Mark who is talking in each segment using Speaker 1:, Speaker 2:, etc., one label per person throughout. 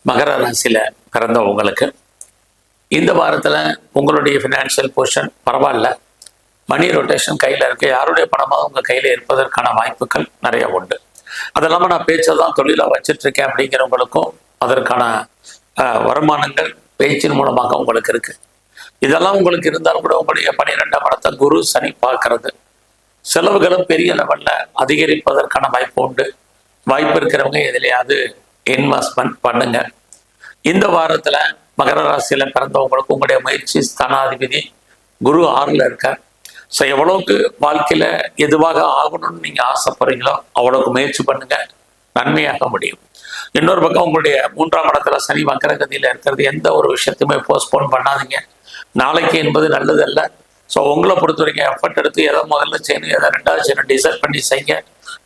Speaker 1: மகர ராசியில் பிறந்த உங்களுக்கு இந்த வாரத்தில் உங்களுடைய ஃபினான்ஷியல் பொசிஷன் பரவாயில்ல. மணி ரொட்டேஷன் கையில் இருக்க, யாருடைய பணமாக உங்கள் கையில் இருப்பதற்கான வாய்ப்புகள் நிறைய உண்டு. அது இல்லாமல் நான் பேச்சை தான் தொழிலாக வச்சிட்ருக்கேன் அப்படிங்கிறவங்களுக்கும் அதற்கான வருமானங்கள் பேச்சின் மூலமாக உங்களுக்கு இருக்குது. இதெல்லாம் உங்களுக்கு இருந்தாலும் கூட உங்களுடைய 12ஆம் இடத்தை குரு சனி பார்க்கறது செலவுகளும் பெரிய லெவலில் அதிகரிப்பதற்கான வாய்ப்பு உண்டு. வாய்ப்பு இருக்கிறவங்க எதுலையாவது இன்வெஸ்ட்மெண்ட் பண்ணுங்க. இந்த வாரத்தில் மகர ராசியில் பிறந்தவங்களுக்கு உங்களுடைய முயற்சி ஸ்தானாதிபதி குரு 6ல் இருக்கார். ஸோ எவ்வளோக்கு வாழ்க்கையில் எதுவாக ஆகணும்னு நீங்கள் ஆசைப்படுறீங்களோ அவ்வளோக்கு முயற்சி பண்ணுங்க, நன்மையாக முடியும். இன்னொரு பக்கம் உங்களுடைய 3ஆம் இடத்துல சனி வக்கரகதியில் இருக்கிறது. எந்த ஒரு விஷயத்தையுமே போஸ்ட்போன் பண்ணாதீங்க. நாளைக்கு என்பது நல்லதல்ல. ஸோ உங்களை பொறுத்த வரைக்கும் எஃபர்ட் எடுத்து எதை முதல்ல செய்யணும், எதை ரெண்டாவது செய்யணும் டிசைட் பண்ணி செய்ய.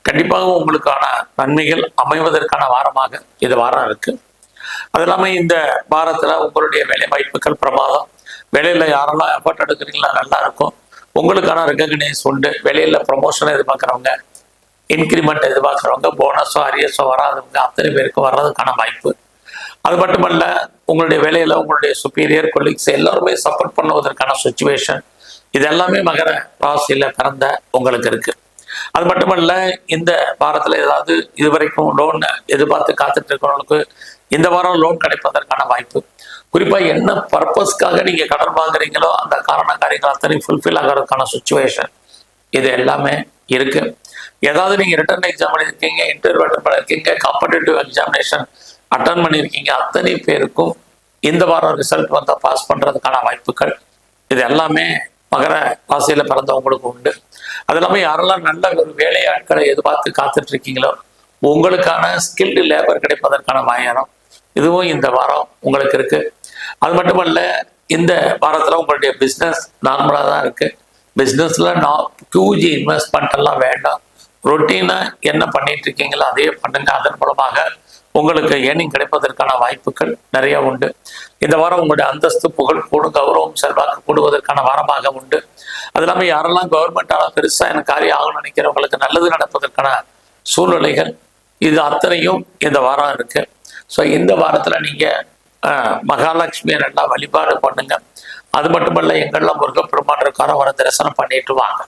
Speaker 1: கண்டிப்பாக உங்களுக்கான நன்மைகள் அமைவதற்கான வாரமாக இது வாரம் இருக்குது. அது இல்லாமல் இந்த வாரத்தில் உங்களுடைய வேலை வாய்ப்புகள் பிரமாதம். வேலையில் யாரெல்லாம் எஃபர்ட் எடுக்கிறீங்களா நல்லா இருக்கும். உங்களுக்கான ரெகக்னைஸ் உண்டு. வேலையில் ப்ரொமோஷனை எதிர்பார்க்குறவங்க, இன்க்ரிமெண்ட் எதிர்பார்க்குறவங்க, போனஸோ அரியஸோ வராதவங்க அத்தனை பேருக்கு வர்றதுக்கான வாய்ப்பு. அது மட்டுமல்ல, உங்களுடைய வேலையில் உங்களுடைய சுப்பீரியர் கொலீக்ஸ் எல்லாருமே சப்போர்ட் பண்ணுவதற்கான சுச்சுவேஷன் இது எல்லாமே மகர ராசியில் பிறந்த உங்களுக்கு இருக்குது. அது மட்டுமல்ல, இந்த வாரத்தில் ஏதாவது இதுவரைக்கும் லோன் எதிர்பார்த்து காத்துட்டு இருக்கிறவங்களுக்கு இந்த வாரம் லோன் கிடைப்பதற்கான வாய்ப்பு. குறிப்பாக என்ன பர்பஸ்க்காக நீங்கள் கடன் வாங்குறீங்களோ அந்த காரண காரியங்கள் அத்தனை ஃபுல்ஃபில் ஆகிறதுக்கான சுச்சுவேஷன் இது எல்லாமே இருக்குது. ஏதாவது நீங்கள் ரிட்டர்ன் எக்ஸாம் பண்ணியிருக்கீங்க, இன்டர்வியூ அட்டன் பண்ணியிருக்கீங்க, காம்படிட்டிவ் எக்ஸாமினேஷன் அட்டன் பண்ணியிருக்கீங்க, அத்தனை பேருக்கும் இந்த வாரம் ரிசல்ட் வந்தால் பாஸ் பண்ணுறதுக்கான வாய்ப்புகள் இது எல்லாமே மகர ராசியில் பிறந்தவங்களுக்கு உண்டு. அது இல்லாமல் யாரெல்லாம் நல்ல ஒரு வேலையாட்களை எதிர்பார்த்து காத்துட்டு இருக்கீங்களோ உங்களுக்கான ஸ்கில்டு லேபர் கிடைப்பதற்கான வாரம் இதுவும் இந்த வாரம் உங்களுக்கு இருக்குது. அது மட்டுமல்ல, இந்த வாரத்தில் உங்களுடைய பிஸ்னஸ் நார்மலாக தான் இருக்குது. பிஸ்னஸில் ஹியூஜ் இன்வெஸ்ட்மெண்ட் எல்லாம் வேண்டாம். ரொட்டீனாக என்ன பண்ணிட்டு இருக்கீங்களோ அதே பண்ணுங்க. அதன் மூலமாக உங்களுக்கு ஏர்னிங் கிடைப்பதற்கான வாய்ப்புகள் நிறைய உண்டு. இந்த வாரம் உங்களுடைய அந்தஸ்து, புகழ் கூடும், கௌரவம், செல்வாக்கு கூடுவதற்கான வாரமாக உண்டு. அது இல்லாமல் யாரெல்லாம் கவர்மெண்டால் பெருசாக எனக்கு காரியம் ஆகணும்னு நினைக்கிறவங்களுக்கு நல்லது நடப்பதற்கான சூழ்நிலைகள் இது அத்தனையும் இந்த வாரம் இருக்கு. ஸோ இந்த வாரத்தில் நீங்கள் மகாலட்சுமியை நல்லா வழிபாடு பண்ணுங்க. அது மட்டுமல்ல, எங்கெல்லாம் முருகப்பெருமான் இருக்காரோ அவரை தரிசனம் பண்ணிட்டு வாங்க.